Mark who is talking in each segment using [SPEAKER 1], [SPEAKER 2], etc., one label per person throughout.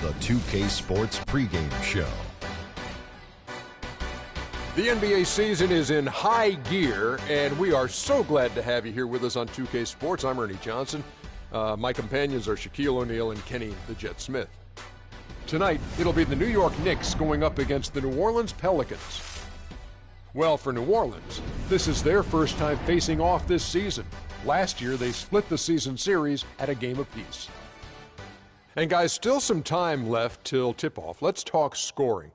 [SPEAKER 1] the 2K Sports pregame show.
[SPEAKER 2] The NBA season is in high gear, and we are so glad to have you here with us on 2K Sports. I'm Ernie Johnson. My companions are Shaquille O'Neal and Kenny the Jet Smith. Tonight, it'll be the New York Knicks going up against the New Orleans Pelicans. Well, for New Orleans, this is their first time facing off this season. Last year, they split the season series at a game apiece. And guys, still some time left till tip-off. Let's talk scoring.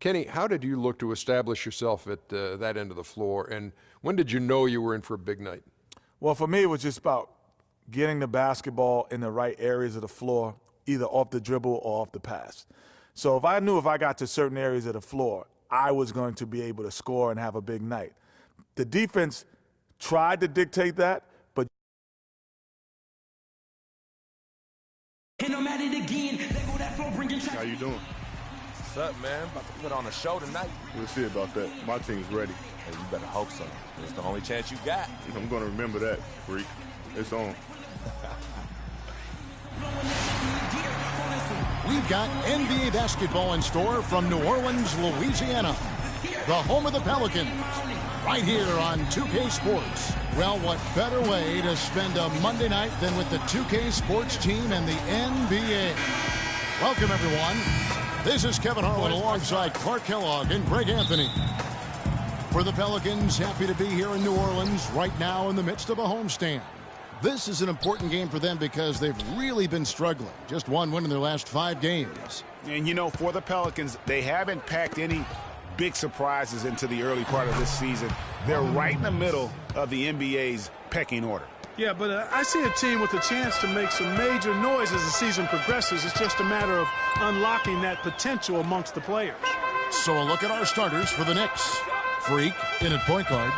[SPEAKER 2] Kenny, how did you look to establish yourself at that end of the floor, and when did you know you were in for a big night?
[SPEAKER 3] Well, for me, it was just about getting the basketball in the right areas of the floor, either off the dribble or off the pass. So if I knew if I got to certain areas of the floor, I was going to be able to score and have a big night. The defense tried to dictate that, but
[SPEAKER 4] how you doing?
[SPEAKER 5] What's up, man? About to put on a show tonight.
[SPEAKER 4] We'll see about that. My team's ready.
[SPEAKER 5] Hey, you better hope so. It's the only chance you got.
[SPEAKER 4] I'm going to remember that, freak. It's on.
[SPEAKER 6] We've got NBA basketball in store from New Orleans, Louisiana, the home of the Pelicans, right here on 2K Sports. Well, what better way to spend a Monday night than with the 2K Sports team and the NBA? Welcome, everyone. This is Kevin Harlan alongside Clark Kellogg and Greg Anthony. For the Pelicans, happy to be here in New Orleans right now in the midst of a homestand. This is an important game for them because they've really been struggling. Just one win in their last 5 games.
[SPEAKER 7] And, you know, for the Pelicans, they haven't packed any big surprises into the early part of this season. They're right in the middle of the NBA's pecking order.
[SPEAKER 8] Yeah, but I see a team with a chance to make some major noise as the season progresses. It's just a matter of unlocking that potential amongst the players.
[SPEAKER 6] So a look at our starters for the Knicks. Freak in at point guard.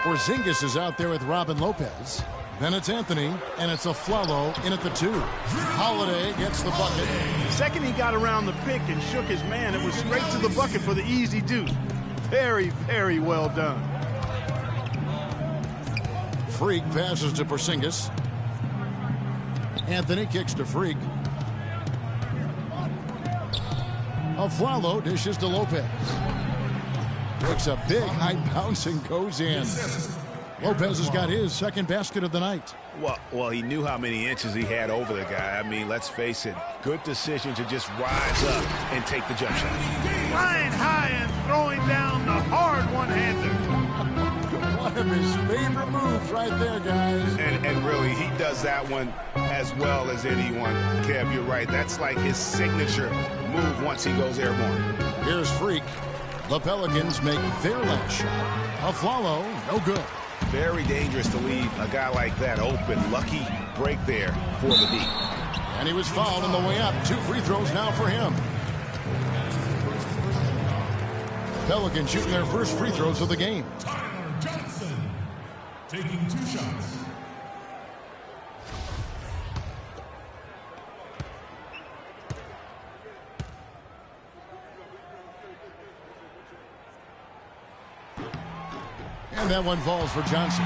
[SPEAKER 6] Porzingis is out there with Robin Lopez. Then it's Anthony, and it's Afflalo in at the 2. Holiday gets the bucket.
[SPEAKER 8] The second he got around the pick and shook his man, it was straight to the bucket for the easy deuce. Very, very well done.
[SPEAKER 6] Freak passes to Porzingis. Anthony kicks to Freak. Afflalo dishes to Lopez. Takes a big high bounce and goes in. Lopez has got his second basket of the night.
[SPEAKER 7] Well, he knew how many inches he had over the guy. I mean, let's face it, good decision to just rise up and take the jump shot.
[SPEAKER 8] Flying high and throwing down the hard one-hander.
[SPEAKER 6] One of his favorite moves right there, guys.
[SPEAKER 7] And really, he does that one as well as anyone. Kev, you're right. That's like his signature move once he goes airborne.
[SPEAKER 6] Here's Freak. The Pelicans make their last shot. Afflalo, no good.
[SPEAKER 7] Very dangerous to leave a guy like that open. Lucky break there for the D.
[SPEAKER 6] And he was fouled on the way up. 2 free throws now for him. Pelicans shooting their first free throws of the game.
[SPEAKER 9] Tyler Johnson taking 2 shots.
[SPEAKER 6] And that one falls for Johnson.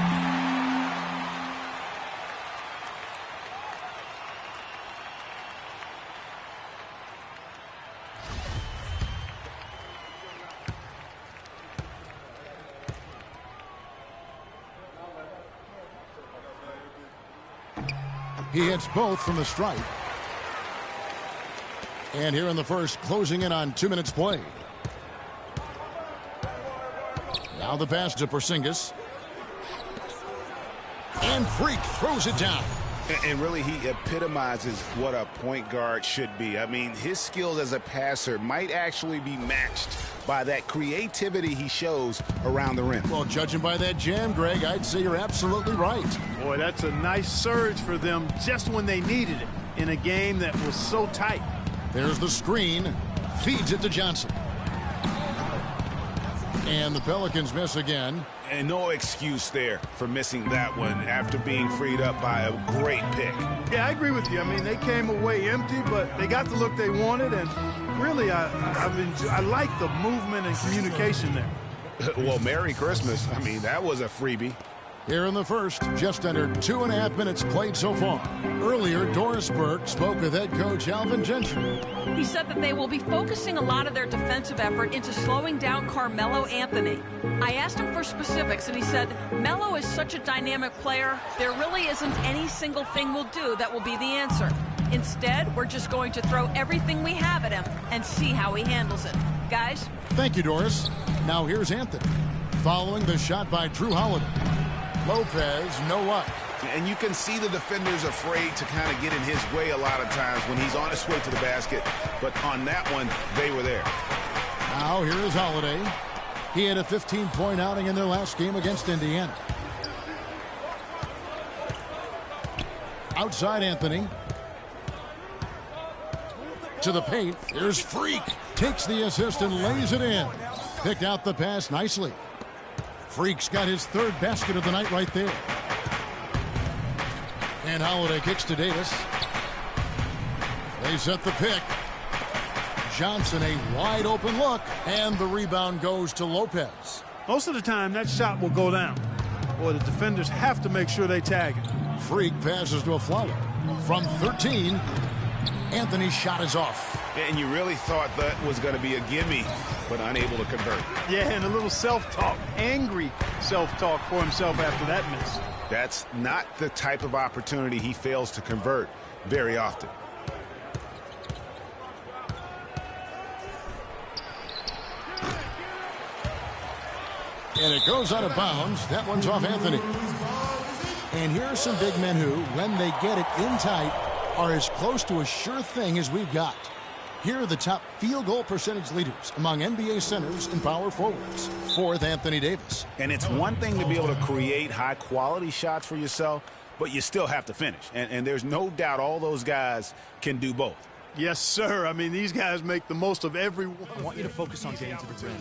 [SPEAKER 6] He hits both from the stripe. And here in the first, closing in on 2 minutes played. Now the pass to Porzingis. And Freak throws it down.
[SPEAKER 7] And really, he epitomizes what a point guard should be. I mean, his skills as a passer might actually be matched by that creativity he shows around the rim.
[SPEAKER 6] Well, judging by that jam, Greg, I'd say you're absolutely right.
[SPEAKER 8] Boy, that's a nice surge for them just when they needed it in a game that was so tight.
[SPEAKER 6] There's the screen. Feeds it to Johnson. And the Pelicans miss again.
[SPEAKER 7] And no excuse there for missing that one after being freed up by a great pick.
[SPEAKER 8] Yeah, I agree with you. I mean, they came away empty, but they got the look they wanted, and really, I like the movement and communication there.
[SPEAKER 7] Well, Merry Christmas. I mean, that was a freebie.
[SPEAKER 6] Here in the first, just under 2.5 minutes played so far. Earlier, Doris Burke spoke with head coach Alvin Gentry.
[SPEAKER 10] He said that they will be focusing a lot of their defensive effort into slowing down Carmelo Anthony. I asked him for specifics, and he said, Melo is such a dynamic player, there really isn't any single thing we'll do that will be the answer. Instead, we're just going to throw everything we have at him and see how he handles it. Guys?
[SPEAKER 6] Thank you, Doris. Now here's Anthony. Following the shot by Drew Holiday. Lopez, no luck.
[SPEAKER 7] And you can see the defenders afraid to kind of get in his way a lot of times when he's on his way to the basket. But on that one, they were there.
[SPEAKER 6] Now here is Holiday. He had a 15-point outing in their last game against Indiana. Outside Anthony. To the paint. Here's Freak. Takes the assist and lays it in. Picked out the pass nicely. Freak's got his third basket of the night right there. And Holiday kicks to Davis. They set the pick. Johnson, a wide open look. And the rebound goes to Lopez.
[SPEAKER 8] Most of the time, that shot will go down. Boy, the defenders have to make sure they tag it.
[SPEAKER 6] Freak passes to a Fowler. From 13, Anthony's shot is off.
[SPEAKER 7] And you really thought that was going to be a gimme, but unable to convert.
[SPEAKER 8] Yeah, and a little self-talk, angry self-talk for himself after that miss.
[SPEAKER 7] That's not the type of opportunity he fails to convert very often.
[SPEAKER 6] And it goes out of bounds. That one's off Anthony. And here are some big men who, when they get it in tight, are as close to a sure thing as we've got. Here are the top field goal percentage leaders among NBA centers and power forwards. Fourth, Anthony Davis.
[SPEAKER 7] And it's one thing to be able to create high-quality shots for yourself, but you still have to finish. And there's no doubt all those guys can do both.
[SPEAKER 8] Yes, sir. I mean, these guys make the most of every one.
[SPEAKER 11] I want you to focus on getting to the rim.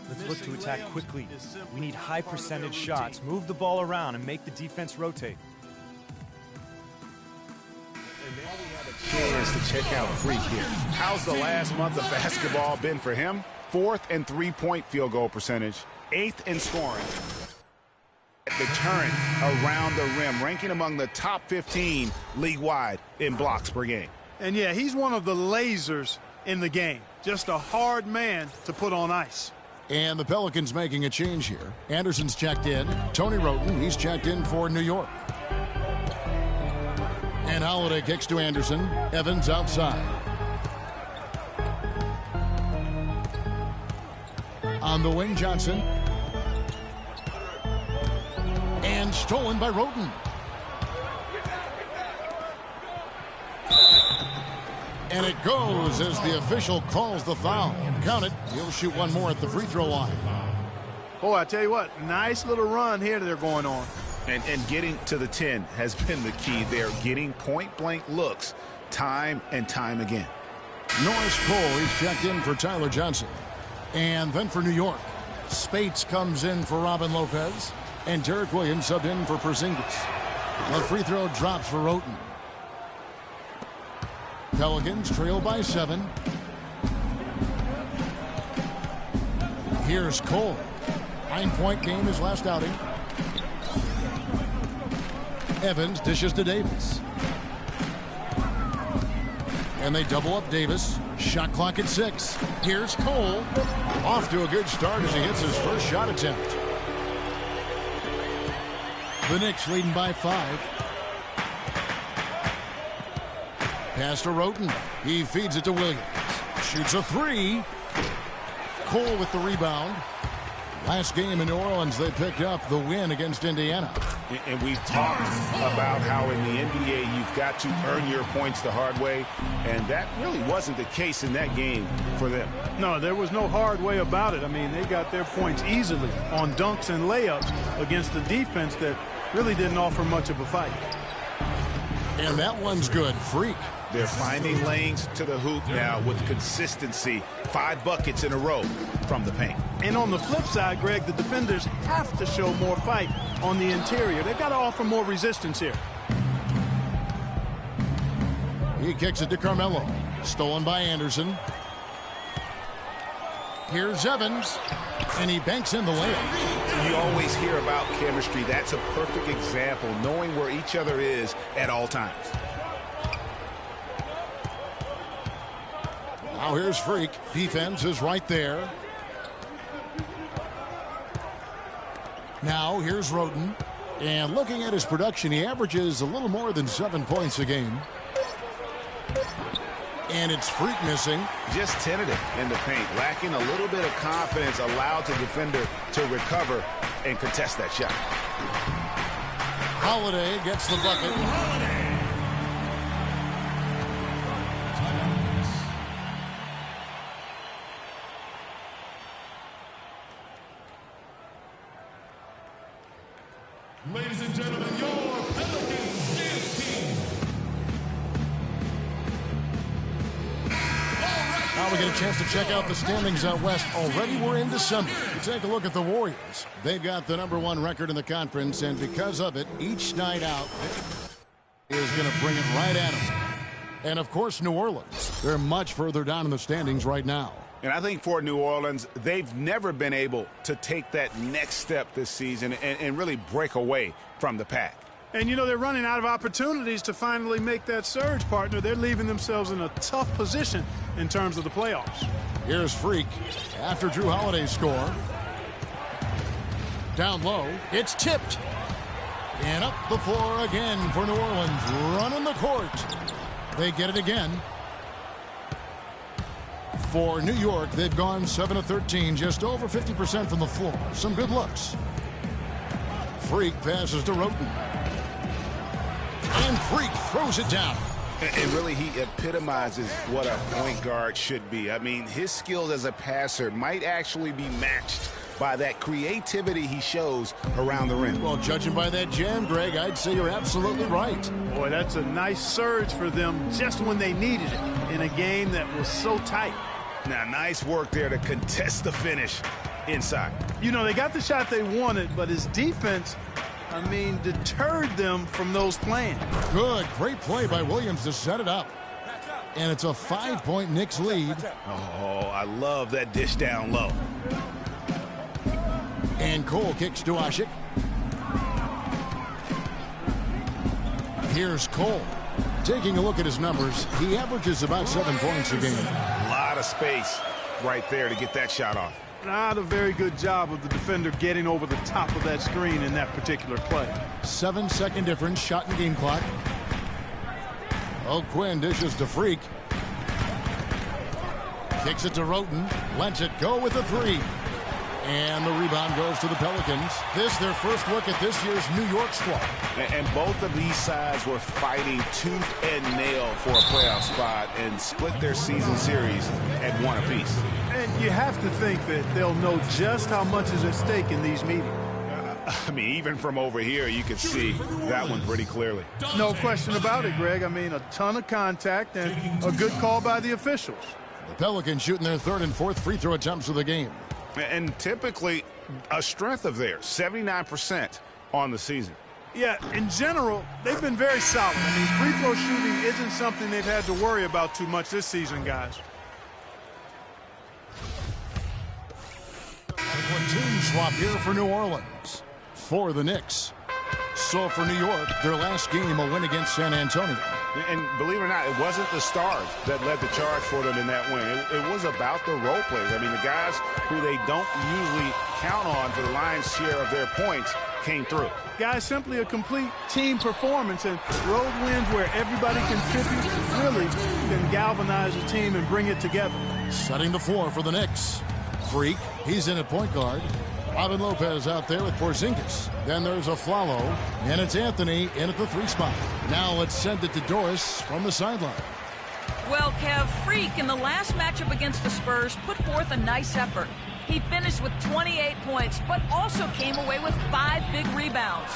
[SPEAKER 11] Let's look to attack quickly. We need high percentage shots. Move the ball around and make the defense rotate.
[SPEAKER 7] Chance to check out Freak here. How's the last month of basketball been for him? 4th and 3-point field goal percentage, 8th in scoring. Deterrent around the rim, ranking among the top 15 league-wide in blocks per game.
[SPEAKER 8] And yeah, he's one of the lasers in the game. Just a hard man to put on ice.
[SPEAKER 6] And the Pelicans making a change here. Anderson's checked in. Tony Roten, he's checked in for New York. And Holiday kicks to Anderson. Evans outside. On the wing, Johnson. And stolen by Roten. And it goes as the official calls the foul. Count it. He'll shoot one more at the free throw line.
[SPEAKER 8] Boy, I tell you what, nice little run here they're going on.
[SPEAKER 7] And getting to the 10 has been the key. They're getting point-blank looks time and time again.
[SPEAKER 6] Norris Cole is checked in for Tyler Johnson. And then for New York, Spates comes in for Robin Lopez. And Derek Williams subbed in for Porzingis. The free throw drops for Roten. Pelicans trail by 7. Here's Cole. 9-point game his last outing. Evans dishes to Davis. And they double up Davis. Shot clock at 6. Here's Cole. Off to a good start as he hits his first shot attempt. The Knicks leading by 5. Pass to Roten. He feeds it to Williams. Shoots a 3. Cole with the rebound. Last game in New Orleans, they picked up the win against Indiana.
[SPEAKER 7] And we've talked about how in the NBA you've got to earn your points the hard way, and that really wasn't the case in that game for them.
[SPEAKER 8] No, there was no hard way about it. I mean, they got their points easily on dunks and layups against the defense that really didn't offer much of a fight.
[SPEAKER 6] And that one's good. Freak.
[SPEAKER 7] They're finding lanes to the hoop now with consistency. 5 buckets in a row from the paint.
[SPEAKER 8] And on the flip side, Greg, the defenders have to show more fight on the interior. They've got to offer more resistance here.
[SPEAKER 6] He kicks it to Carmelo. Stolen by Anderson. Here's Evans. And he banks in the layup.
[SPEAKER 7] You always hear about chemistry. That's a perfect example, knowing where each other is at all times.
[SPEAKER 6] Now here's Freak. Defense is right there. Now here's Roten. And looking at his production, he averages a little more than 7 points a game. And it's Freak missing.
[SPEAKER 7] Just tentative in the paint, lacking a little bit of confidence, allowed the defender to recover and contest that shot.
[SPEAKER 6] Holiday gets the bucket.
[SPEAKER 9] Ladies and gentlemen, your Pelicans dance team.
[SPEAKER 6] Now we get a chance to check out the standings out west. Already we're in December. Take a look at the Warriors. They've got the #1 record in the conference, and because of it, each night out is going to bring it right at them. And, of course, New Orleans. They're much further down in the standings right now.
[SPEAKER 7] And I think for New Orleans, they've never been able to take that next step this season and really break away from the pack.
[SPEAKER 8] And, you know, they're running out of opportunities to finally make that surge, partner. They're leaving themselves in a tough position in terms of the playoffs.
[SPEAKER 6] Here's Freak after Drew Holiday's score. Down low, it's tipped. And up the floor again for New Orleans, running the court. They get it again. For New York, they've gone 7 of 13, just over 50% from the floor. Some good looks. Freak passes to Roten. And Freak throws it down.
[SPEAKER 7] And really, he epitomizes what a point guard should be. I mean, his skills as a passer might actually be matched by that creativity he shows around the rim.
[SPEAKER 6] Well, judging by that jam, Greg, I'd say you're absolutely right.
[SPEAKER 8] Boy, that's a nice surge for them just when they needed it in a game that was so tight.
[SPEAKER 7] Now, nice work there to contest the finish inside.
[SPEAKER 8] You know, they got the shot they wanted, but his defense, I mean, deterred them from those plans.
[SPEAKER 6] Good. Great play by Williams to set it up. And it's a 5-point Knicks lead.
[SPEAKER 7] Oh, I love that dish down low.
[SPEAKER 6] And Cole kicks to Ashik. Here's Cole. Taking a look at his numbers, he averages about 7 points a game.
[SPEAKER 7] A lot of space right there to get that shot off.
[SPEAKER 8] Not a very good job of the defender getting over the top of that screen in that particular play.
[SPEAKER 6] 7-second difference, shot and game clock. Quinn dishes to Freak. Kicks it to Roten. Lets it go with a 3. And the rebound goes to the Pelicans. This their first look at this year's New York squad.
[SPEAKER 7] And both of these sides were fighting tooth and nail for a playoff spot and split their season series at 1 apiece.
[SPEAKER 8] And you have to think that they'll know just how much is at stake in these meetings.
[SPEAKER 7] I mean, even from over here, you can see that one pretty clearly.
[SPEAKER 8] No question about it, Greg. I mean, a ton of contact and a good call by the officials.
[SPEAKER 6] The Pelicans shooting their 3rd and 4th free throw attempts of the game.
[SPEAKER 7] And typically a strength of theirs, 79% on the season.
[SPEAKER 8] Yeah, in general, they've been very solid. I mean, free throw shooting isn't something they've had to worry about too much this season, guys.
[SPEAKER 6] A team swap here for New Orleans. For the Knicks. So for New York, their last game a win against San Antonio.
[SPEAKER 7] And believe it or not, it wasn't the stars that led the charge for them in that win. It was about the role players. I mean, the guys who they don't usually count on for the lion's share of their points came through.
[SPEAKER 8] Guys, simply a complete team performance, and road wins where everybody contributes really can galvanize a team and bring it together.
[SPEAKER 6] Setting the floor for the Knicks. Freak, he's in at point guard. Robin Lopez out there with Porzingis. Then there's Aflalo, and it's Anthony in at the 3 spot. Now let's send it to Doris from the sideline.
[SPEAKER 10] Well, Kev, Freak in the last matchup against the Spurs put forth a nice effort. He finished with 28 points, but also came away with 5 big rebounds.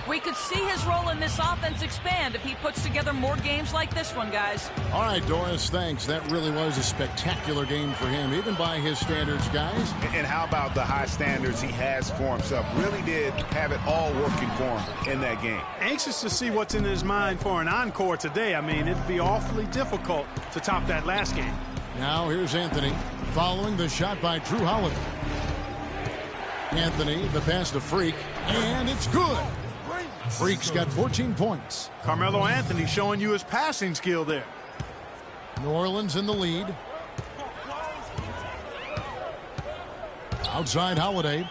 [SPEAKER 10] We could see his role in this offense expand if he puts together more games like this one, guys.
[SPEAKER 6] All right, Doris, thanks. That really was a spectacular game for him, even by his standards, guys.
[SPEAKER 7] And how about the high standards he has for himself? Really did have it all working for him in that game.
[SPEAKER 8] Anxious to see what's in his mind for an encore today. I mean, it'd be awfully difficult to top that last game.
[SPEAKER 6] Now here's Anthony following the shot by Drew Holiday. Anthony, the pass to Freak, and it's good. Freak's got 14 points.
[SPEAKER 8] Carmelo Anthony showing you his passing skill there.
[SPEAKER 6] New Orleans in the lead. Outside Holiday.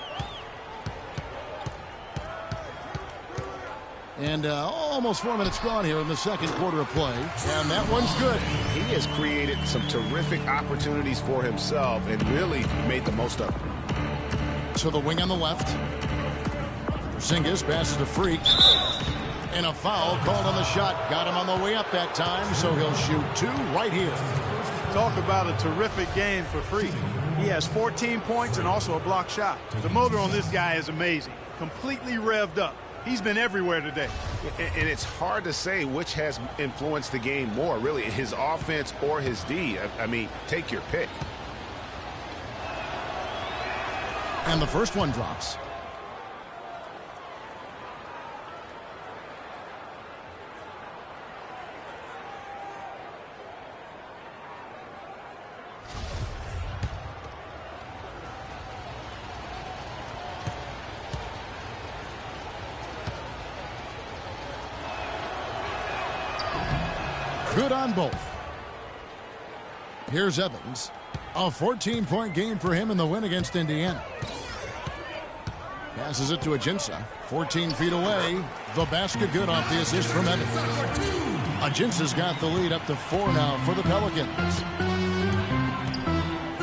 [SPEAKER 6] And almost 4 minutes gone here in the second quarter of play. And that one's good.
[SPEAKER 7] He has created some terrific opportunities for himself and really made the most of it.
[SPEAKER 6] To the wing on the left. Porzingis passes to Freak. And a foul called on the shot. Got him on the way up that time, so he'll shoot 2 right here.
[SPEAKER 8] Talk about a terrific game for Freak. He has 14 points and also a block shot. The motor on this guy is amazing. Completely revved up. He's been everywhere today.
[SPEAKER 7] And it's hard to say which has influenced the game more, really, his offense or his D. I mean, take your pick.
[SPEAKER 6] And the first one drops. Good on both. Here's Evans. A 14-point game for him in the win against Indiana. Passes it to Ajinça. 14 feet away. The basket good off the assist from Evans. Ajinça's got the lead up to 4 now for the Pelicans.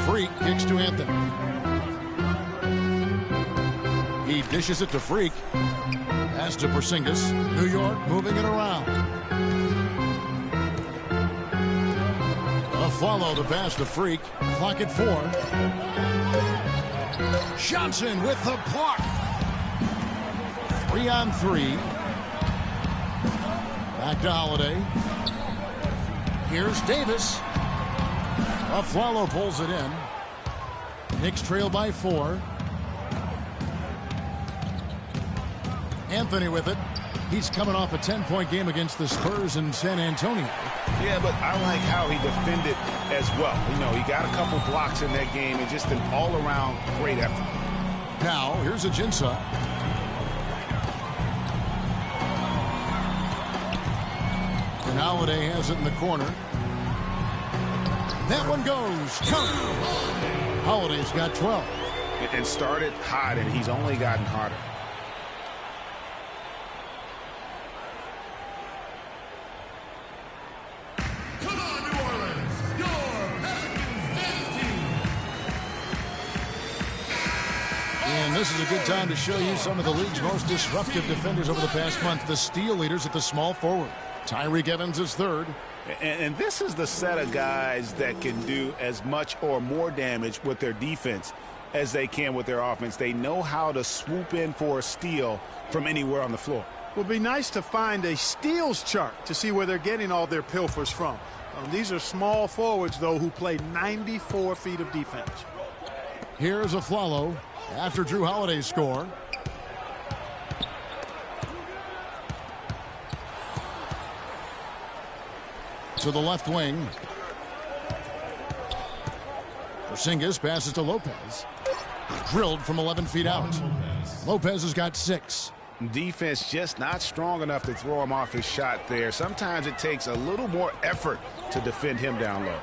[SPEAKER 6] Freak kicks to Anthony. He dishes it to Freak. Pass to Porzingis. New York moving it around. Follow the pass to Freak. Clock at 4. Johnson with the block. 3 on 3. Back to Holiday. Here's Davis. Afflalo pulls it in. Knicks trail by 4. Anthony with it. He's coming off a 10-point game against the Spurs in San Antonio.
[SPEAKER 7] Yeah, but I like how he defended as well. You know, he got a couple blocks in that game and just an all-around great effort.
[SPEAKER 6] Now, here's Ajinça. And Holiday has it in the corner. That one goes. Count. Holiday's got 12.
[SPEAKER 7] And started hot, and he's only gotten hotter.
[SPEAKER 6] This is a good time to show you some of the league's most disruptive defenders over the past month. The steal leaders at the small forward. Tyreke Evans is third.
[SPEAKER 7] And this is the set of guys that can do as much or more damage with their defense as they can with their offense. They know how to swoop in for a steal from anywhere on the floor.
[SPEAKER 8] It would be nice to find a steals chart to see where they're getting all their pilfers from. These are small forwards, though, who play 94 feet of defense.
[SPEAKER 6] Here's Afflalo. After Drew Holiday's score. To the left wing. Porzingis passes to Lopez. Drilled from 11 feet out. Lopez has got 6.
[SPEAKER 7] Defense just not strong enough to throw him off his shot there. Sometimes it takes a little more effort to defend him down low.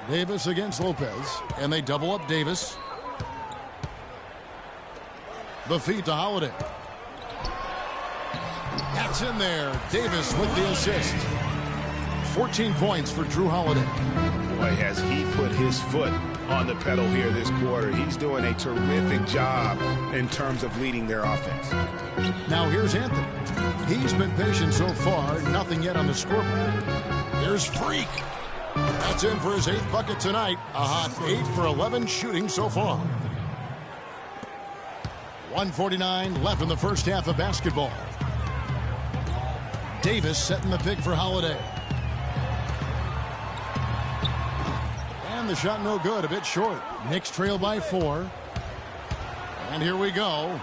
[SPEAKER 6] Davis against Lopez, and they double up Davis. The feed to Holiday. That's in there. Davis with the assist. 14 points for Drew Holiday.
[SPEAKER 7] Boy, has he put his foot on the pedal here this quarter. He's doing a terrific job in terms of leading their offense.
[SPEAKER 6] Now here's Anthony. He's been patient so far. Nothing yet on the scoreboard. Here's Freak. That's in for his 8th bucket tonight. A hot 8 for 11 shooting so far. 1:49 left in the first half of basketball. Davis setting the pick for Holiday. And the shot no good, a bit short. Knicks trail by 4. And here we go.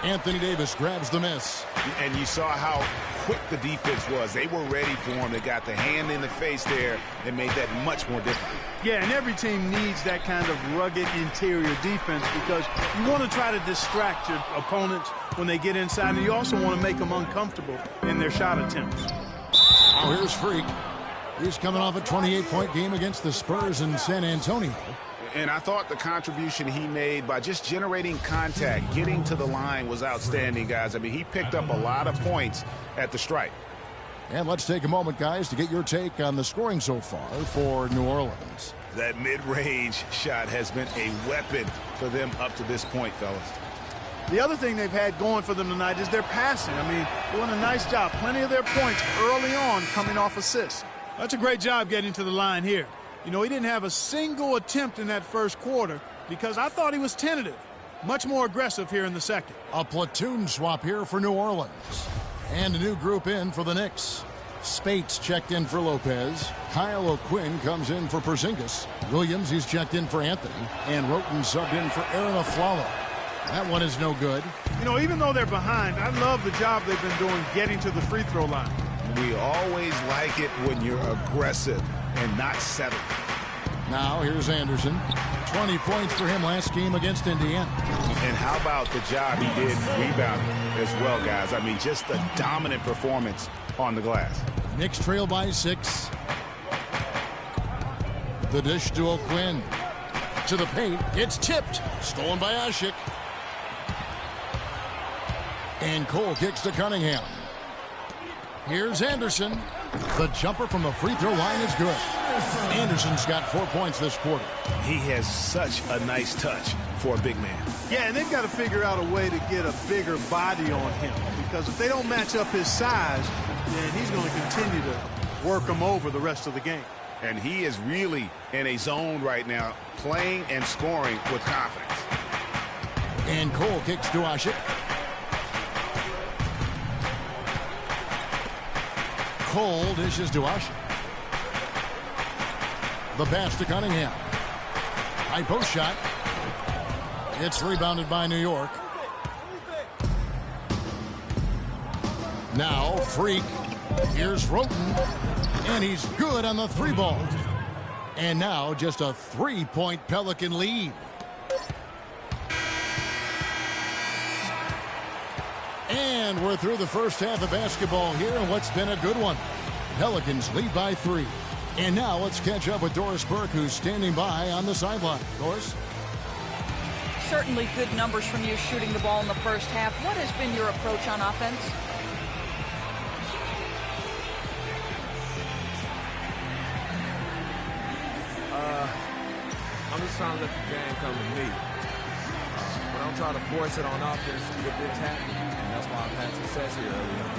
[SPEAKER 6] Anthony Davis grabs the miss.
[SPEAKER 7] And you saw how quick the defense was. They were ready for him. They got the hand in the face there and made that much more difficult.
[SPEAKER 8] Yeah, and every team needs that kind of rugged interior defense because you want to try to distract your opponents when they get inside, and you also want to make them uncomfortable in their shot attempts.
[SPEAKER 6] Now here's Freak. He's coming off a 28-point game against the Spurs in San Antonio.
[SPEAKER 7] And I thought the contribution he made by just generating contact, getting to the line was outstanding, guys. I mean, he picked up a lot of points at the stripe.
[SPEAKER 6] And let's take a moment, guys, to get your take on the scoring so far for New Orleans.
[SPEAKER 7] That mid-range shot has been a weapon for them up to this point, fellas.
[SPEAKER 8] The other thing they've had going for them tonight is their passing. I mean, doing a nice job. Plenty of their points early on coming off assists. That's a great job getting to the line here. You know, he didn't have a single attempt in that first quarter because I thought he was tentative. Much more aggressive here in the second.
[SPEAKER 6] A platoon swap here for New Orleans. And a new group in for the Knicks. Spates checked in for Lopez. Kyle O'Quinn comes in for Porzingis. Williams, he's checked in for Anthony. And Roten subbed in for Aaron Aflalo. That one is no good.
[SPEAKER 8] You know, even though they're behind, I love the job they've been doing getting to the free throw line.
[SPEAKER 7] We always like it when you're aggressive and not settled.
[SPEAKER 6] Now here's Anderson. 20 points for him last game against Indiana.
[SPEAKER 7] And how about the job he did rebounding as well, guys? I mean, just a dominant performance on the glass.
[SPEAKER 6] Knicks trail by 6. The dish to O'Quinn. To the paint. It's tipped. Stolen by Ashik. And Cole kicks to Cunningham. Here's Anderson. The jumper from the free throw line is good. Anderson's got 4 points this quarter.
[SPEAKER 7] He has such a nice touch for a big man.
[SPEAKER 8] Yeah, and they've got to figure out a way to get a bigger body on him because if they don't match up his size, then he's going to continue to work them over the rest of the game.
[SPEAKER 7] And he is really in a zone right now, playing and scoring with confidence.
[SPEAKER 6] And Cole kicks to Ashik. Cole dishes to Ashik. The pass to Cunningham. High post shot. It's rebounded by New York. Now Freak. Here's Roten. And he's good on the 3-ball. And now just a 3-point Pelican lead. And we're through the first half of basketball here in what's been a good one. Pelicans lead by 3. And now let's catch up with Doris Burke, who's standing by on the sideline. Doris?
[SPEAKER 10] Certainly good numbers from you shooting the ball in the first half. What has been your approach on offense?
[SPEAKER 5] I'm just trying to let the game come to me. But I'm trying to force it on offense to get things happening. And that's why I've had success here early on.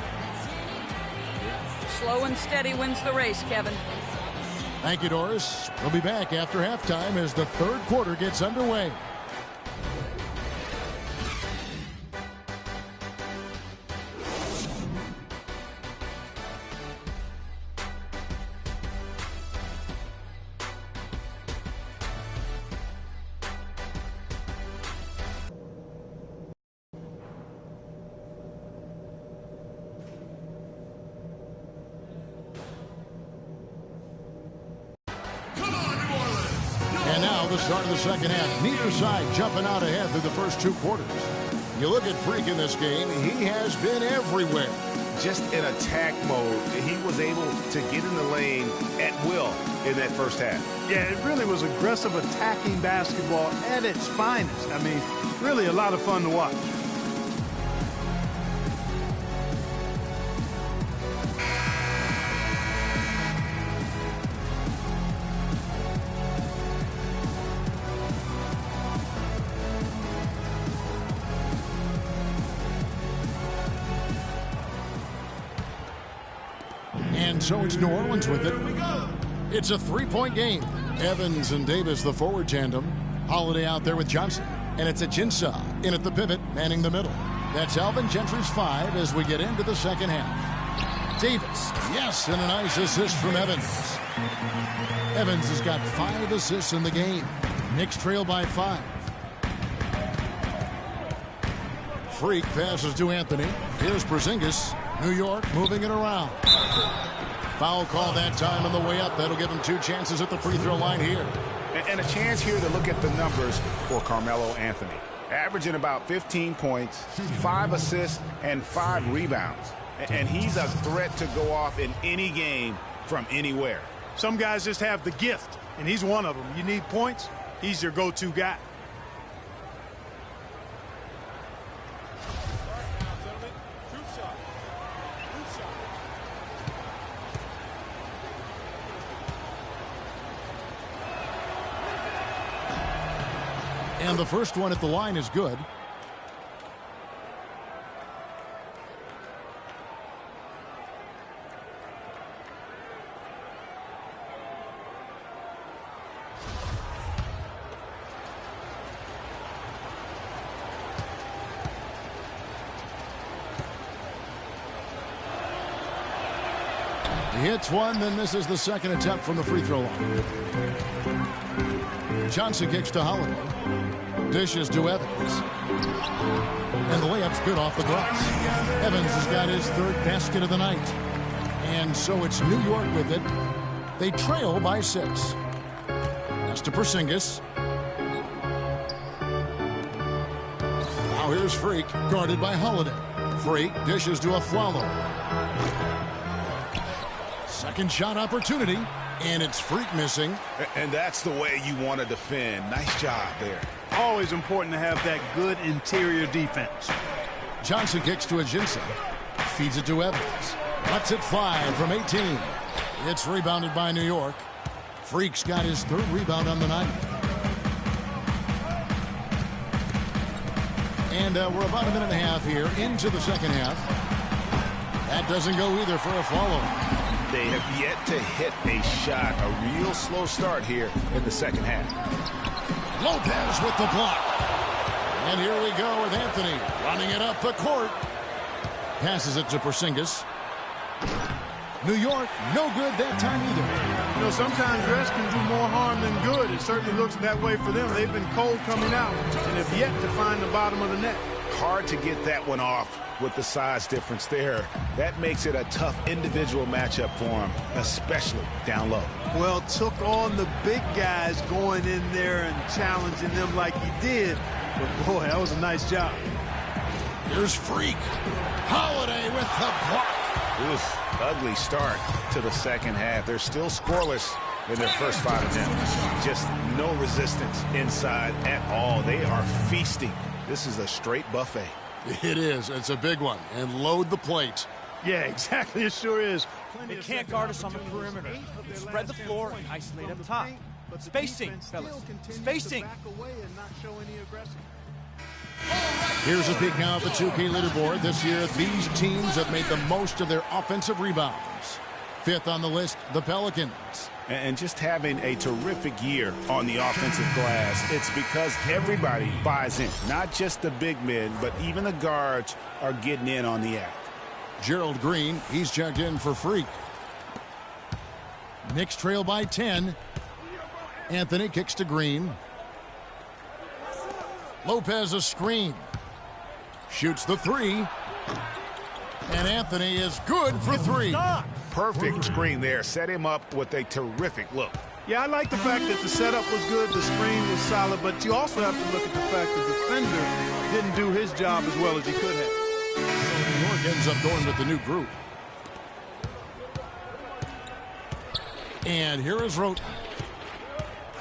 [SPEAKER 10] Slow and steady wins the race, Kevin.
[SPEAKER 6] Thank you, Doris. We'll be back after halftime as the third quarter gets underway. And now the start of the second half. Neither side jumping out ahead through the first 2 quarters. You look at Freak in this game, he has been everywhere.
[SPEAKER 7] Just in attack mode, he was able to get in the lane at will in that first half.
[SPEAKER 8] Yeah, it really was aggressive attacking basketball at its finest. I mean, really a lot of fun to watch.
[SPEAKER 6] And so it's New Orleans with it. It's a 3-point game. Evans and Davis, the forward tandem. Holiday out there with Johnson. And it's Ajinça in at the pivot, manning the middle. That's Alvin Gentry's 5 as we get into the second half. Davis, yes, and a nice assist from Evans. Evans has got 5 assists in the game. Knicks trail by 5. Freak passes to Anthony. Here's Porzingis. New York moving it around. Foul call that time on the way up. That'll give him 2 chances at the free throw line here.
[SPEAKER 7] And a chance here to look at the numbers for Carmelo Anthony. Averaging about 15 points, 5 assists, and 5 rebounds. And he's a threat to go off in any game from anywhere.
[SPEAKER 8] Some guys just have the gift, and he's one of them. You need points, he's your go-to guy.
[SPEAKER 6] And the first one at the line is good. He hits one, then misses the second attempt from the free throw line. Johnson kicks to Holiday. Dishes to Evans. And the layup's good off the glass. Evans has got his 3rd basket of the night. And so it's New York with it. They trail by 6. Pass to Porzingis. Now here's Freak, guarded by Holiday. Freak dishes to Afflalo. Second shot opportunity. And it's Freak missing.
[SPEAKER 7] And that's the way you want to defend. Nice job there.
[SPEAKER 8] Always important to have that good interior defense.
[SPEAKER 6] Johnson kicks to Ajinça. Feeds it to Evans. Lets it fly from 18. It's rebounded by New York. Freak's got his 3rd rebound on the night. And we're about a minute and a half here into the second half. That doesn't go either for a follow.
[SPEAKER 7] They have yet to hit a shot. A real slow start here in the second half.
[SPEAKER 6] Lopez with the block. And here we go with Anthony running it up the court. Passes it to Porzingis. New York, no good that time either.
[SPEAKER 8] You know, sometimes rest can do more harm than good. It certainly looks that way for them. They've been cold coming out and have yet to find the bottom of the net.
[SPEAKER 7] Hard to get that one off with the size difference there. That makes it a tough individual matchup for him, especially down low.
[SPEAKER 8] Well, took on the big guys going in there and challenging them like he did. But, boy, that was a nice job.
[SPEAKER 6] Here's Freak. Holiday with the block.
[SPEAKER 7] Oof, ugly start to the second half. They're still scoreless in their first 5 attempts. Just no resistance inside at all. They are feasting. This is a straight buffet.
[SPEAKER 6] It is. It's a big one. And load the plate.
[SPEAKER 8] Yeah, exactly. It sure is.
[SPEAKER 11] They can't guard us on the perimeter. Spread the floor and isolate up top. Spacing, fellas. Spacing.
[SPEAKER 6] Here's a peek now at the 2K leaderboard. This year, these teams have made the most of their offensive rebounds. 5th on the list, the Pelicans.
[SPEAKER 7] And just having a terrific year on the offensive glass, it's because everybody buys in. Not just the big men, but even the guards are getting in on the act.
[SPEAKER 6] Gerald Green, he's checked in for Freak. Knicks trail by 10. Anthony kicks to Green. Lopez a screen. Shoots the 3. And Anthony is good for 3.
[SPEAKER 7] Perfect screen there. Set him up with a terrific look.
[SPEAKER 8] Yeah, I like the fact that the setup was good, the screen was solid, but you also have to look at the fact the defender didn't do his job as well as he could have.
[SPEAKER 6] So New York ends up going with the new group. And here is Roten.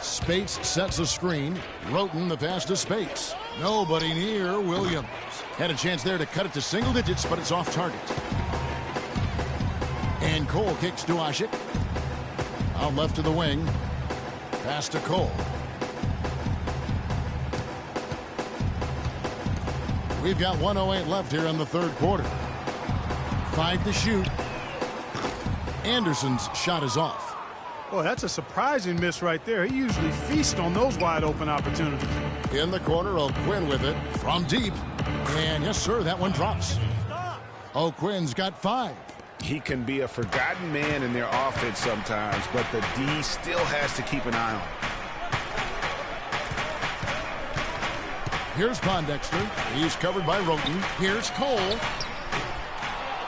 [SPEAKER 6] Spates sets a screen. Roten the pass to Spates. Nobody near Williams. Had a chance there to cut it to single digits, but it's off target. And Cole kicks to Asik. Out left to the wing. Pass to Cole. We've got 1:08 left here in the 3rd quarter. 5 to shoot. Anderson's shot is off.
[SPEAKER 8] Boy, that's a surprising miss right there. He usually feasts on those wide open opportunities.
[SPEAKER 6] In the corner, O'Quinn with it from deep. And yes, sir, that one drops. O'Quinn's got 5.
[SPEAKER 7] He can be a forgotten man in their offense sometimes, but the D still has to keep an eye on.
[SPEAKER 6] Here's Pondexter. He's covered by Roten. Here's Cole.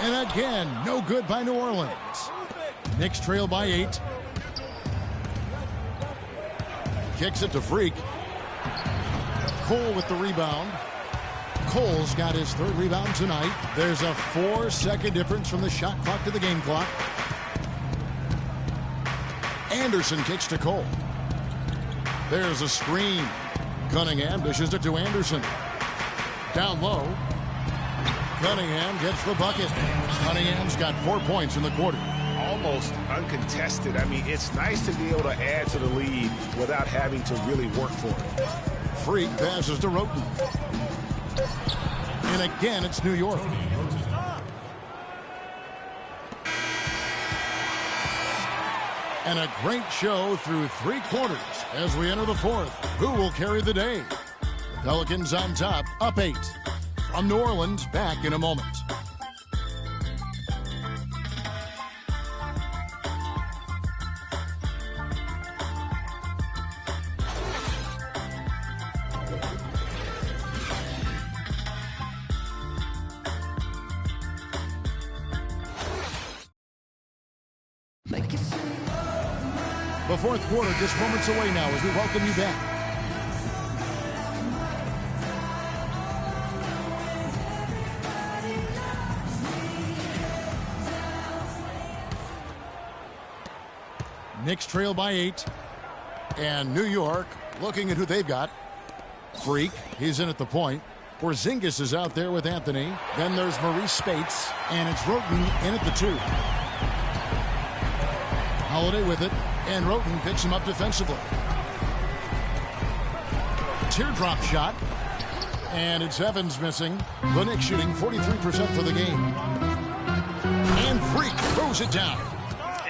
[SPEAKER 6] And again, no good by New Orleans. Knicks trail by 8. Kicks it to Freak. Cole with the rebound. Cole's got his 3rd rebound tonight. There's a 4-second difference from the shot clock to the game clock. Anderson kicks to Cole. There's a screen. Cunningham dishes it to Anderson. Down low. Cunningham gets the bucket. Cunningham's got 4 points in the quarter.
[SPEAKER 7] Almost uncontested. I mean, it's nice to be able to add to the lead without having to really work for it.
[SPEAKER 6] Freak passes to Roten. And again, it's New York. And a great show through 3 quarters as we enter the 4th. Who will carry the day? The Pelicans on top, up 8. From New Orleans, back in a moment. The 4th quarter just moments away now as we welcome you back. Knicks trail by 8. And New York looking at who they've got. Freak, he's in at the point. Porzingis is out there with Anthony. Then there's Maurice Spates. And it's Roten in at the 2. Holiday with it. And Roten picks him up defensively. Teardrop shot. And it's Evans missing. The Knicks shooting 43% for the game. And Freak throws it down.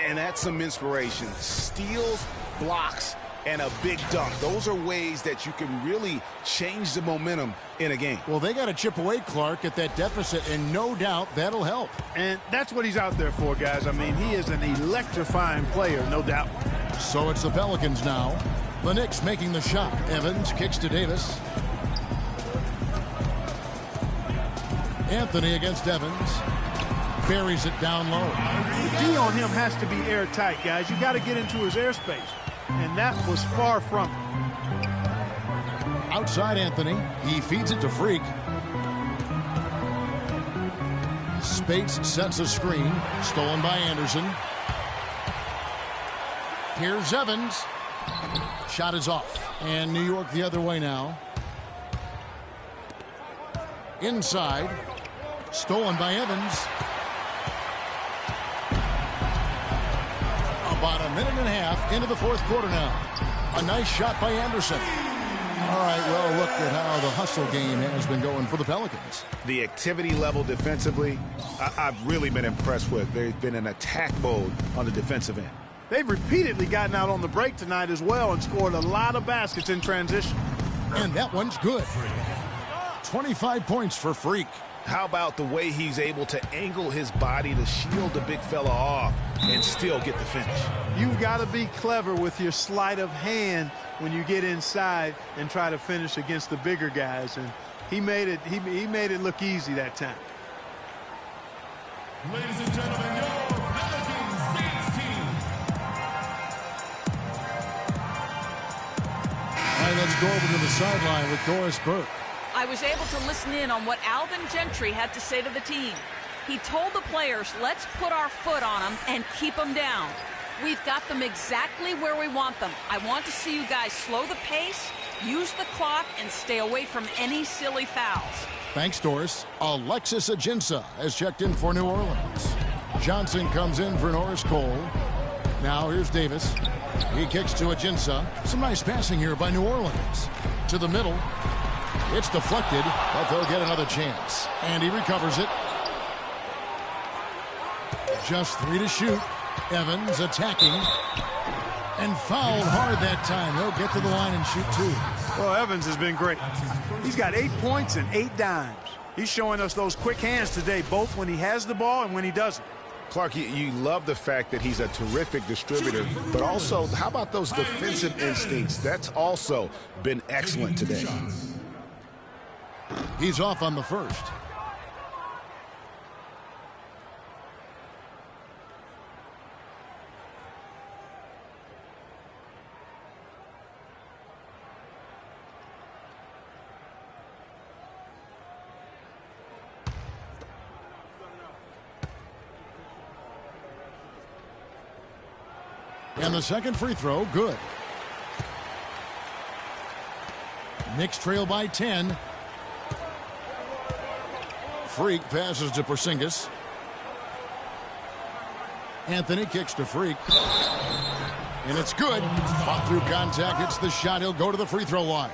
[SPEAKER 7] And that's some inspiration. Steals, blocks, and a big dunk. Those are ways that you can really change the momentum in a game.
[SPEAKER 6] Well, they got to chip away, Clark, at that deficit, and no doubt that'll help.
[SPEAKER 8] And that's what he's out there for, guys. I mean, he is an electrifying player, no doubt.
[SPEAKER 6] So it's the Pelicans now. The Knicks making the shot. Evans kicks to Davis. Anthony against Evans. Buries it down low.
[SPEAKER 8] The D on him has to be airtight, guys. You got to get into his airspace. And that was far from it.
[SPEAKER 6] Outside Anthony. He feeds it to Freak. Spates sets a screen. Stolen by Anderson. Here's Evans. Shot is off. And New York the other way now. Inside. Stolen by Evans. About a minute and a half into the 4th quarter now. A nice shot by Anderson. All right, well, look at how the hustle game has been going for the Pelicans.
[SPEAKER 7] The activity level defensively, I've really been impressed with. There's been an attack mode on the defensive end.
[SPEAKER 8] They've repeatedly gotten out on the break tonight as well and scored a lot of baskets in transition.
[SPEAKER 6] And that one's good. 25 points for Freak.
[SPEAKER 7] How about the way he's able to angle his body to shield the big fella off and still get the finish?
[SPEAKER 8] You've got to be clever with your sleight of hand when you get inside and try to finish against the bigger guys. And he made it look easy that time.
[SPEAKER 9] Ladies and gentlemen, your Pelicans Knicks team.
[SPEAKER 6] All right, let's go over to the sideline with Doris Burke.
[SPEAKER 10] I was able to listen in on what Alvin Gentry had to say to the team. He told the players, let's put our foot on them and keep them down. We've got them exactly where we want them. I want to see you guys slow the pace, use the clock, and stay away from any silly fouls.
[SPEAKER 6] Thanks, Doris. Alexis Ajinça has checked in for New Orleans. Johnson comes in for Norris Cole. Now here's Davis. He kicks to Ajinça. Some nice passing here by New Orleans. To the middle. It's deflected, but they'll get another chance. And he recovers it. Just 3 to shoot. Evans attacking. And fouled hard that time. He'll get to the line and shoot 2.
[SPEAKER 8] Well, Evans has been great. He's got 8 points and 8 dimes. He's showing us those quick hands today, both when he has the ball and when he doesn't.
[SPEAKER 7] Clark, you love the fact that he's a terrific distributor, but also, how about those defensive instincts? That's also been excellent today.
[SPEAKER 6] He's off on the first. And the second free throw, good. Knicks trail by 10. Freak passes to Porzingis. Anthony kicks to Freak. And it's good. Fought through contact, hits the shot. He'll go to the free throw line.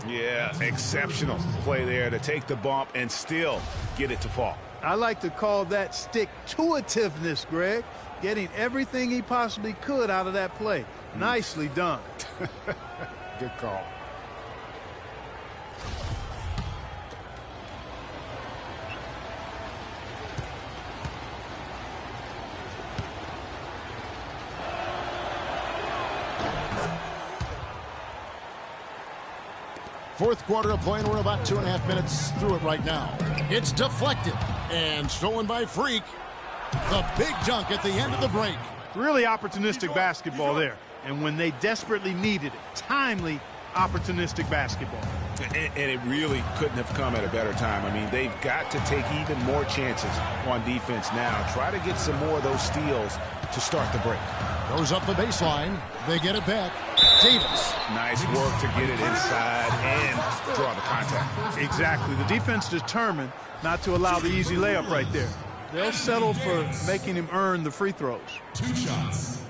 [SPEAKER 7] Yeah, exceptional play there to take the bump and still get it to fall.
[SPEAKER 8] I like to call that stick-to-itiveness, Greg. Getting everything he possibly could out of that play. Nicely done.
[SPEAKER 7] Good call.
[SPEAKER 6] Fourth quarter of play, and we're about 2.5 minutes through it right now. It's deflected and stolen by Freak. The big dunk at the end of the break.
[SPEAKER 8] Really opportunistic basketball there. And when they desperately needed it, timely, opportunistic basketball.
[SPEAKER 7] And it really couldn't have come at a better time. I mean, they've got to take even more chances on defense now. Try to get some more of those steals to start the break.
[SPEAKER 6] Goes up the baseline. They get it back. Davis.
[SPEAKER 7] Nice work to get it inside and draw the contact.
[SPEAKER 8] Exactly. The defense determined not to allow the easy layup right there. They'll settle for making him earn the free throws.
[SPEAKER 9] 2 shots.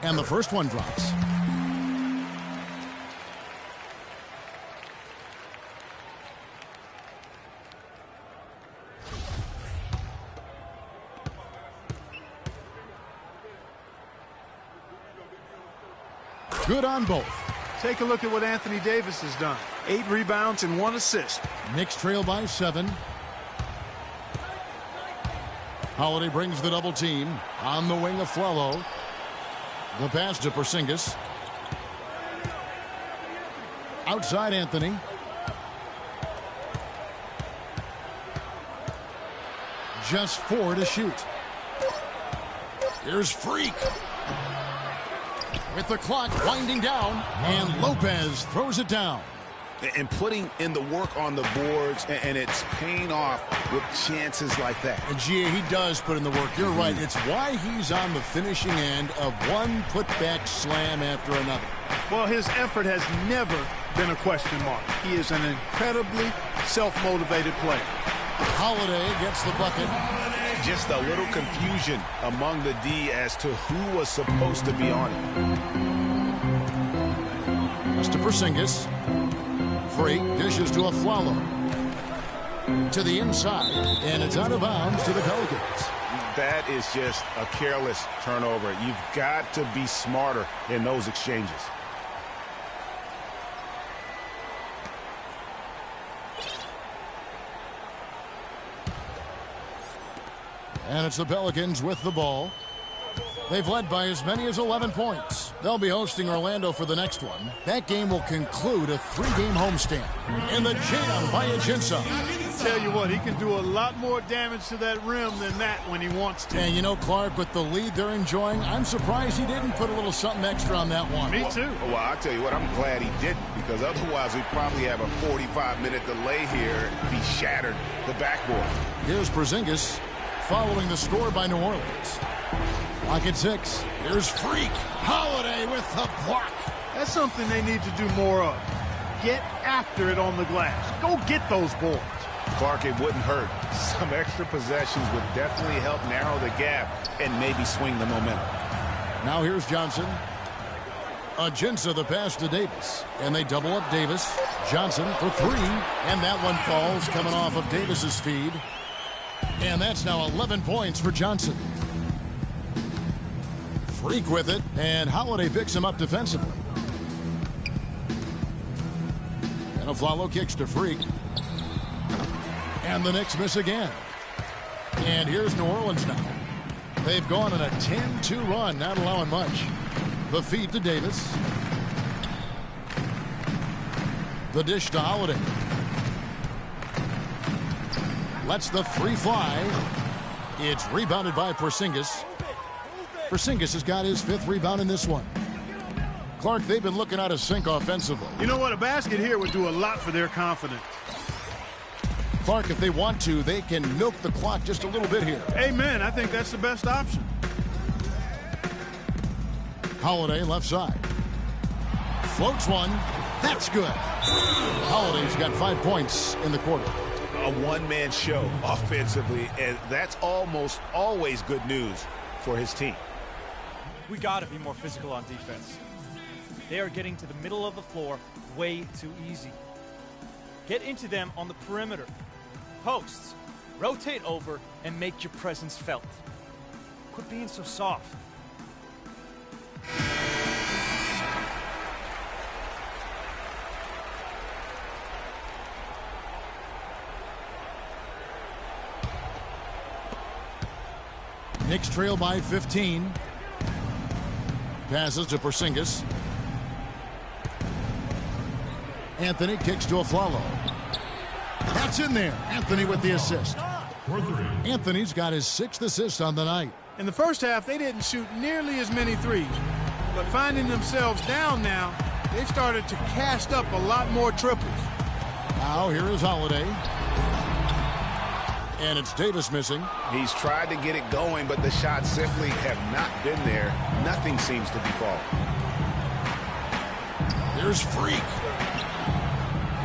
[SPEAKER 6] And the first one drops. Good on both.
[SPEAKER 8] Take a look at what Anthony Davis has done. 8 rebounds and 1 assist.
[SPEAKER 6] Knicks trail by 7. Holiday brings the double team on the wing of Flalo. The pass to Porzingis. Outside Anthony. Just 4 to shoot. Here's Freak. With the clock winding down, and Lopez throws it down.
[SPEAKER 7] And putting in the work on the boards, and it's paying off with chances like that.
[SPEAKER 6] And Gia, he does put in the work. You're right. It's why he's on the finishing end of one putback slam after another.
[SPEAKER 8] Well, his effort has never been a question mark. He is an incredibly self-motivated player.
[SPEAKER 6] Holiday gets the bucket.
[SPEAKER 7] Just a little confusion among the D as to who was supposed to be on it.
[SPEAKER 6] Pass to Porzingis. Freak dishes to a Flalo. To the inside, and it's out of bounds to the Pelicans.
[SPEAKER 7] That is just a careless turnover. You've got to be smarter in those exchanges.
[SPEAKER 6] And it's the Pelicans with the ball. They've led by as many as 11 points. They'll be hosting Orlando for the next one. That game will conclude a 3-game homestand. And the jam by Ajinça.
[SPEAKER 8] Tell you what, he can do a lot more damage to that rim than that when he wants to.
[SPEAKER 6] And you know, Clark, with the lead they're enjoying, I'm surprised he didn't put a little something extra on that one.
[SPEAKER 8] Me too.
[SPEAKER 7] Well, I'll tell you what, I'm glad he didn't, because otherwise we'd probably have a 45-minute delay here if he shattered the backboard.
[SPEAKER 6] Here's Porzingis following the score by New Orleans. Clock at 6. Here's Freak. Holiday with the block.
[SPEAKER 8] That's something they need to do more of. Get after it on the glass. Go get those boards.
[SPEAKER 7] Clark, it wouldn't hurt. Some extra possessions would definitely help narrow the gap and maybe swing the momentum.
[SPEAKER 6] Now here's Johnson. Ajinça the pass to Davis. And they double up Davis. Johnson for 3. And that one falls coming off of Davis's feed. And that's now 11 points for Johnson. Freak with it, and Holiday picks him up defensively. And Flalo kicks to Freak. And the Knicks miss again. And here's New Orleans now. They've gone on a 10-2 run, not allowing much. The feed to Davis. The dish to Holiday. Lets the 3 fly. It's rebounded by Porzingis. Porzingis has got his 5th rebound in this one. Clark, they've been looking out of sync offensively.
[SPEAKER 8] You know what? A basket here would do a lot for their confidence.
[SPEAKER 6] Clark, if they want to, they can milk the clock just a little bit here.
[SPEAKER 8] Amen. I think that's the best option.
[SPEAKER 6] Holiday left side. Floats one. That's good. Holiday's got 5 points in the quarter.
[SPEAKER 7] A one-man show offensively, and that's almost always good news for his team.
[SPEAKER 11] We got to be more physical on defense. They are getting to the middle of the floor way too easy. Get into them on the perimeter. Posts. Rotate over and make your presence felt. Quit being so soft.
[SPEAKER 6] Knicks trail by 15. Passes to Porzingis. Anthony kicks to Aflalo. That's in there. Anthony with the assist. Anthony's got his 6th assist on the night.
[SPEAKER 8] In the first half, they didn't shoot nearly as many threes. But finding themselves down now, they've started to cast up a lot more triples.
[SPEAKER 6] Now here is Holiday. And it's Davis missing.
[SPEAKER 7] He's tried to get it going, but the shots simply have not been there. Nothing seems to be falling.
[SPEAKER 6] There's Freak.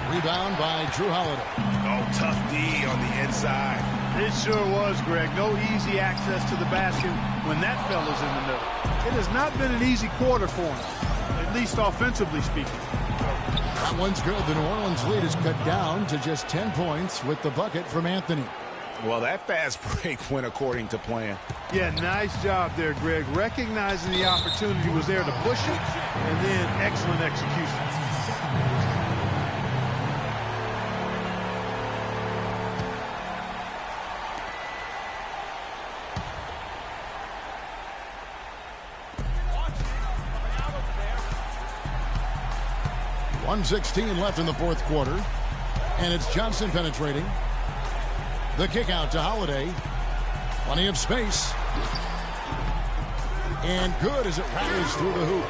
[SPEAKER 6] Rebound by Drew Holiday.
[SPEAKER 7] Oh, tough D on the inside.
[SPEAKER 8] It sure was, Greg. No easy access to the basket when that fella's in the middle. It has not been an easy quarter for him, at least offensively speaking.
[SPEAKER 6] That one's good. The New Orleans lead is cut down to just 10 points with the bucket from Anthony.
[SPEAKER 7] Well, that fast break went according to plan.
[SPEAKER 8] Yeah, nice job there, Greg. Recognizing the opportunity was there to push it, and then excellent execution.
[SPEAKER 6] .116 left in the 4th quarter. And it's Johnson penetrating. The kick out to Holiday. Plenty of space. And good as it rattles through the hoop.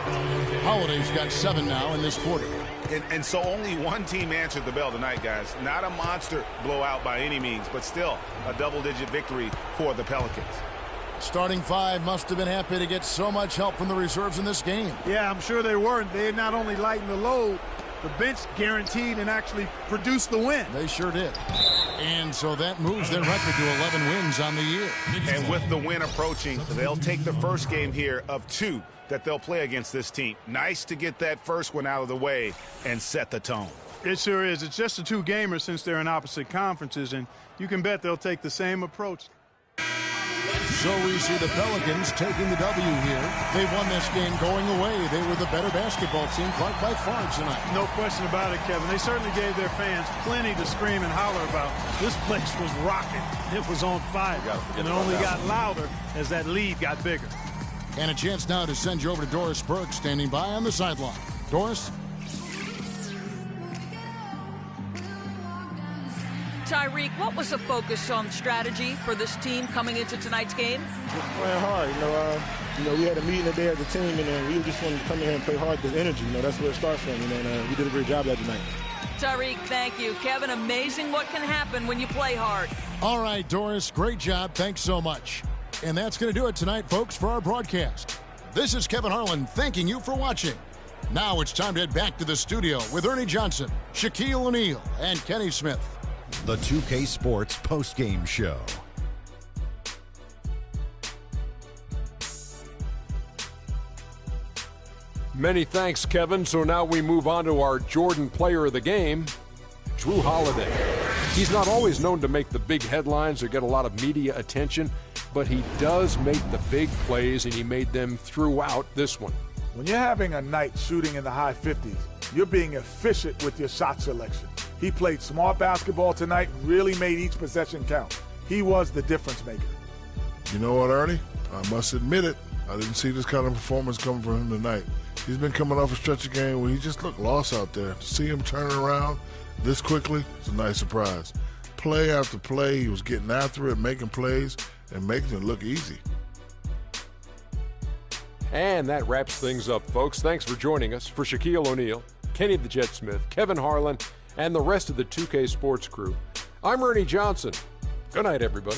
[SPEAKER 6] Holiday's got 7 now in this quarter.
[SPEAKER 7] And so only one team answered the bell tonight, guys. Not a monster blowout by any means, but still a double-digit victory for the Pelicans.
[SPEAKER 6] Starting 5 must have been happy to get so much help from the reserves in this game.
[SPEAKER 8] Yeah, I'm sure they were. They not only lightened the load, the bench guaranteed and actually produced the win.
[SPEAKER 6] They sure did. And so that moves their record to 11 wins on the year.
[SPEAKER 7] And with the win approaching, they'll take the first game here of 2 that they'll play against this team. Nice to get that first one out of the way and set the tone.
[SPEAKER 8] It sure is. It's just a 2-gamer since they're in opposite conferences, and you can bet they'll take the same approach.
[SPEAKER 6] So we see the Pelicans taking the W here. They won this game going away. They were the better basketball team, Clark, by far tonight.
[SPEAKER 8] No question about it, Kevin. They certainly gave their fans plenty to scream and holler about. This place was rocking. It was on fire. And it only got louder as that lead got bigger.
[SPEAKER 6] And a chance now to send you over to Doris Burke, standing by on the sideline. Doris?
[SPEAKER 10] Tyreek, what was the focus on strategy for this team coming into tonight's game?
[SPEAKER 12] Just playing hard. We had a meeting today as a team, and we just wanted to come in here and play hard with energy. That's where it starts from. And we did a great job that tonight.
[SPEAKER 10] Tyreek, thank you. Kevin, amazing what can happen when you play hard.
[SPEAKER 6] All right, Doris, great job. Thanks so much. And that's going to do it tonight, folks, for our broadcast. This is Kevin Harlan thanking you for watching. Now it's time to head back to the studio with Ernie Johnson, Shaquille O'Neal, and Kenny Smith.
[SPEAKER 1] The 2K Sports postgame show.
[SPEAKER 2] Many thanks, Kevin. So now we move on to our Jordan player of the game, Drew Holiday. He's not always known to make the big headlines or get a lot of media attention, but he does make the big plays, and he made them throughout this one.
[SPEAKER 3] When you're having a night shooting in the high 50s, you're being efficient with your shot selection. He played smart basketball tonight, really made each possession count. He was the difference maker.
[SPEAKER 4] You know what, Ernie? I must admit it. I didn't see this kind of performance coming from him tonight. He's been coming off a stretch of game where he just looked lost out there. To see him turn around this quickly, it's a nice surprise. Play after play, he was getting after it, making plays, and making it look easy.
[SPEAKER 2] And that wraps things up, folks. Thanks for joining us. For Shaquille O'Neal, Kenny the Jet Smith, Kevin Harlan, and the rest of the 2K Sports crew, I'm Ernie Johnson. Good night, everybody.